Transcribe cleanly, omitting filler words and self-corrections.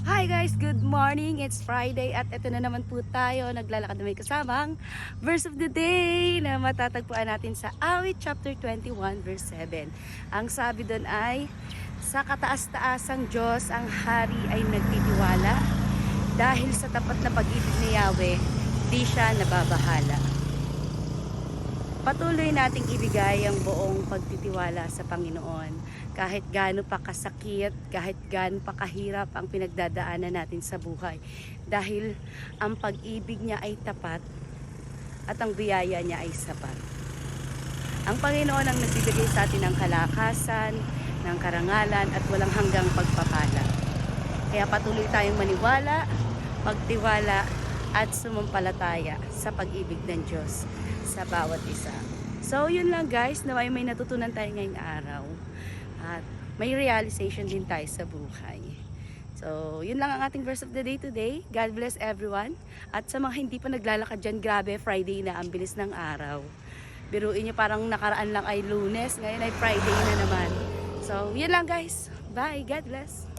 Hi guys, good morning. It's Friday at ito na naman po tayo. Naglalakad na may kasamang verse of the day na matatagpuan natin sa Awit chapter 21 verse 7. Ang sabi doon ay, sa kataas-taasang Diyos ang hari ay nagtitiwala dahil sa tapat na pag-ibig ni Yahweh, di siya nababahala. Patuloy nating ibigay ang buong pagtitiwala sa Panginoon. Kahit gaano pa kasakit, kahit gaano pa kahirap ang pinagdadaanan natin sa buhay. Dahil ang pag-ibig niya ay tapat at ang biyaya niya ay sapat. Ang Panginoon ang nagbibigay sa atin ng kalakasan, ng karangalan at walang hanggang pagpapala. Kaya patuloy tayong maniwala, magtiwala at sumampalataya sa pag-ibig ng Diyos sa bawat isa. So yun lang guys, naway may natutunan tayo ngayong araw at may realization din tayo sa buhay. So yun lang ang ating verse of the day today. God bless everyone. At sa mga hindi pa naglalakad dyan, grabe, Friday na, ang bilis ng araw. Biruin nyo, parang nakaraan lang ay Lunes, ngayon ay Friday na naman. So yun lang guys, bye, God bless.